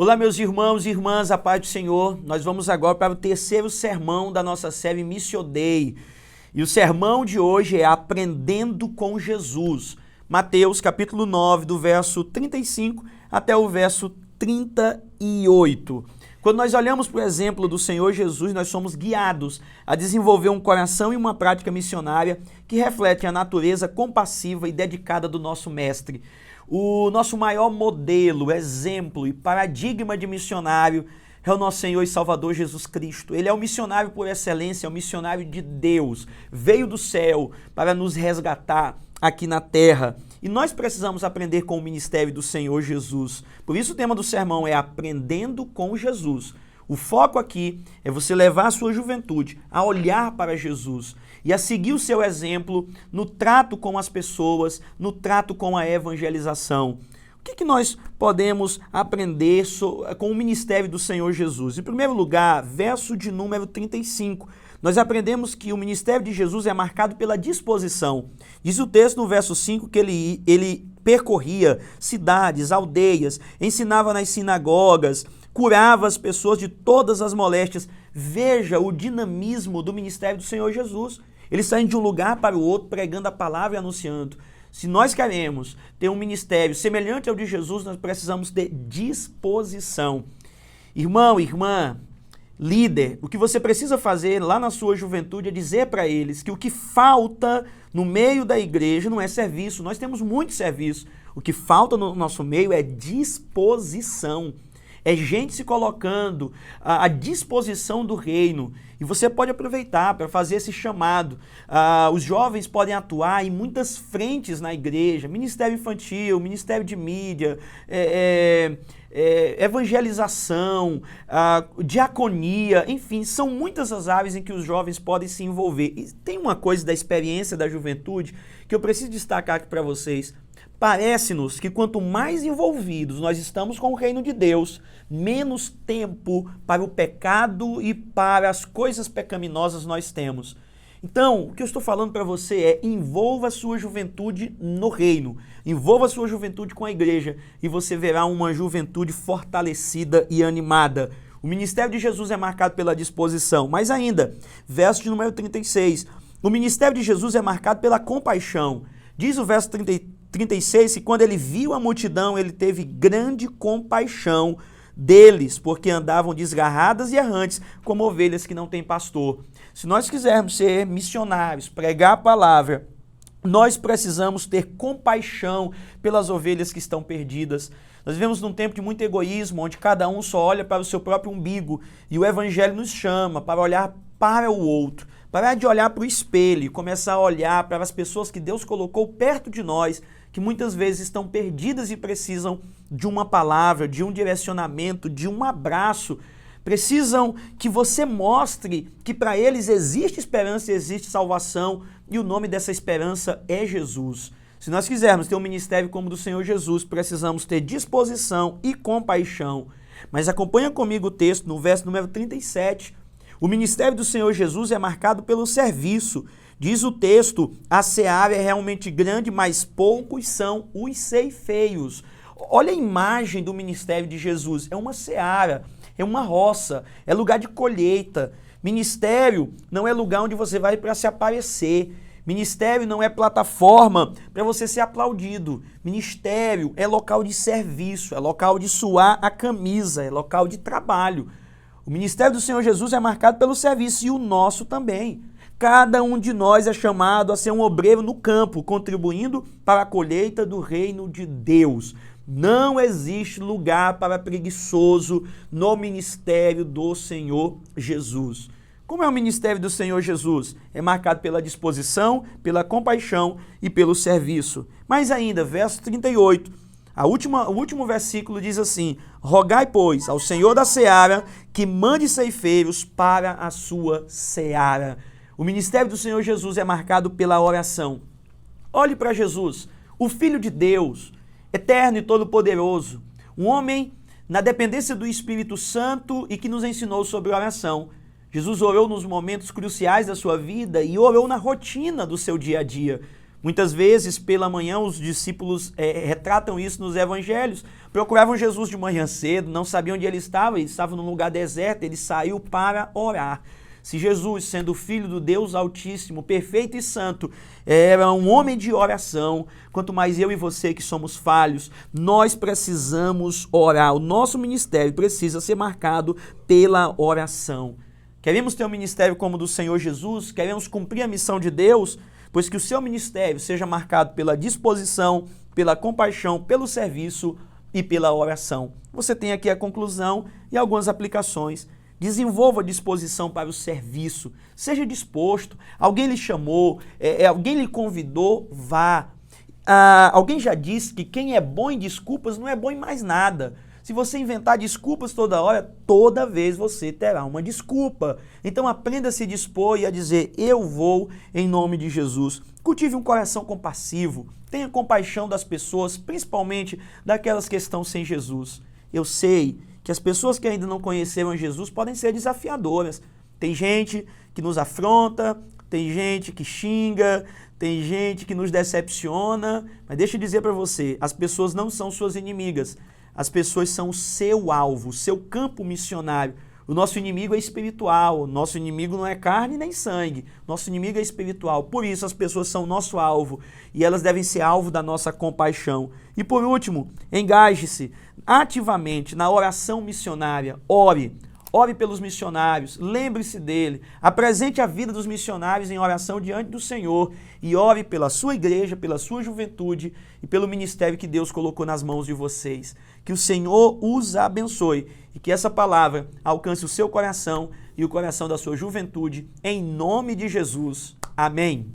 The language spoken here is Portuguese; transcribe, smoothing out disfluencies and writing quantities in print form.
Olá, meus irmãos e irmãs, a paz do Senhor. Nós vamos agora para o terceiro sermão da nossa série Missio Dei. E o sermão de hoje é Aprendendo com Jesus. Mateus, capítulo 9, do verso 35 até o verso 38. Quando nós olhamos para o exemplo do Senhor Jesus, nós somos guiados a desenvolver um coração e uma prática missionária que reflete a natureza compassiva e dedicada do nosso Mestre. O nosso maior modelo, exemplo e paradigma de missionário é o nosso Senhor e Salvador Jesus Cristo. Ele é o missionário por excelência, é o missionário de Deus. Veio do céu para nos resgatar aqui na terra. E nós precisamos aprender com o ministério do Senhor Jesus. Por isso o tema do sermão é Aprendendo com Jesus. O foco aqui é você levar a sua juventude a olhar para Jesus e a seguir o seu exemplo no trato com as pessoas, no trato com a evangelização. O que nós podemos aprender com o ministério do Senhor Jesus? Em primeiro lugar, verso de número 35. Nós aprendemos que o ministério de Jesus é marcado pela disposição. Diz o texto no verso 5 que ele percorria cidades, aldeias, ensinava nas sinagogas, curava as pessoas de todas as moléstias. Veja o dinamismo do ministério do Senhor Jesus. Ele sai de um lugar para o outro pregando a palavra e anunciando. Se nós queremos ter um ministério semelhante ao de Jesus, nós precisamos ter disposição. Irmão, irmã, líder, o que você precisa fazer lá na sua juventude é dizer para eles que o que falta no meio da igreja não é serviço. Nós temos muito serviço. O que falta no nosso meio é disposição. É gente se colocando à disposição do reino. E você pode aproveitar para fazer esse chamado. Os jovens podem atuar em muitas frentes na igreja. Ministério infantil, ministério de mídia, evangelização, diaconia, enfim, são muitas as áreas em que os jovens podem se envolver. E tem uma coisa da experiência da juventude que eu preciso destacar aqui para vocês. Parece-nos que quanto mais envolvidos nós estamos com o reino de Deus, menos tempo para o pecado e para as coisas pecaminosas nós temos. Então, o que eu estou falando para você é envolva a sua juventude no reino, envolva a sua juventude com a igreja e você verá uma juventude fortalecida e animada. O ministério de Jesus é marcado pela disposição, mas ainda, verso de número 36, o ministério de Jesus é marcado pela compaixão. Diz o verso 36 que quando ele viu a multidão, ele teve grande compaixão deles, porque andavam desgarradas e errantes, como ovelhas que não têm pastor. Se nós quisermos ser missionários, pregar a palavra, nós precisamos ter compaixão pelas ovelhas que estão perdidas. Nós vivemos num tempo de muito egoísmo, onde cada um só olha para o seu próprio umbigo, e o evangelho nos chama para olhar para o outro, parar de olhar para o espelho e começar a olhar para as pessoas que Deus colocou perto de nós, que muitas vezes estão perdidas e precisam de uma palavra, de um direcionamento, de um abraço. Precisam que você mostre que para eles existe esperança, existe salvação e o nome dessa esperança é Jesus. Se nós quisermos ter um ministério como o do Senhor Jesus, precisamos ter disposição e compaixão. Mas acompanha comigo o texto no verso número 37. O ministério do Senhor Jesus é marcado pelo serviço. Diz o texto, a seara é realmente grande, mas poucos são os ceifeiros. Olha a imagem do ministério de Jesus. É uma seara, é uma roça, é lugar de colheita. Ministério não é lugar onde você vai para se aparecer. Ministério não é plataforma para você ser aplaudido. Ministério é local de serviço, é local de suar a camisa, é local de trabalho. O ministério do Senhor Jesus é marcado pelo serviço e o nosso também. Cada um de nós é chamado a ser um obreiro no campo, contribuindo para a colheita do reino de Deus. Não existe lugar para preguiçoso no ministério do Senhor Jesus. Como é o ministério do Senhor Jesus? É marcado pela disposição, pela compaixão e pelo serviço. Mas ainda, verso 38, o último versículo diz assim, rogai, pois, ao Senhor da seara que mande ceifeiros para a sua seara. O ministério do Senhor Jesus é marcado pela oração. Olhe para Jesus, o Filho de Deus, eterno e todo-poderoso, um homem na dependência do Espírito Santo e que nos ensinou sobre oração. Jesus orou nos momentos cruciais da sua vida e orou na rotina do seu dia a dia. Muitas vezes, pela manhã, os discípulos retratam isso nos evangelhos. Procuravam Jesus de manhã cedo, não sabiam onde ele estava num lugar deserto, ele saiu para orar. Se Jesus, sendo filho do Deus Altíssimo, perfeito e santo, era um homem de oração, quanto mais eu e você que somos falhos, nós precisamos orar. O nosso ministério precisa ser marcado pela oração. Queremos ter um ministério como o do Senhor Jesus? Queremos cumprir a missão de Deus? Pois que o seu ministério seja marcado pela disposição, pela compaixão, pelo serviço e pela oração. Você tem aqui a conclusão e algumas aplicações. Desenvolva disposição para o serviço. Seja disposto. Alguém lhe chamou, alguém lhe convidou, vá. Alguém já disse que quem é bom em desculpas não é bom em mais nada. Se você inventar desculpas toda hora, toda vez você terá uma desculpa. Então aprenda a se dispor e a dizer, eu vou em nome de Jesus. Cultive um coração compassivo. Tenha compaixão das pessoas, principalmente daquelas que estão sem Jesus. Eu sei que as pessoas que ainda não conheceram Jesus podem ser desafiadoras. Tem gente que nos afronta, tem gente que xinga, tem gente que nos decepciona, mas deixa eu dizer para você, as pessoas não são suas inimigas, as pessoas são o seu alvo, o seu campo missionário. O nosso inimigo é espiritual, o nosso inimigo não é carne nem sangue, nosso inimigo é espiritual. Por isso as pessoas são nosso alvo e elas devem ser alvo da nossa compaixão. E por último, engaje-se ativamente na oração missionária. Ore pelos missionários, lembre-se dele, apresente a vida dos missionários em oração diante do Senhor e ore pela sua igreja, pela sua juventude e pelo ministério que Deus colocou nas mãos de vocês. Que o Senhor os abençoe e que essa palavra alcance o seu coração e o coração da sua juventude, em nome de Jesus. Amém.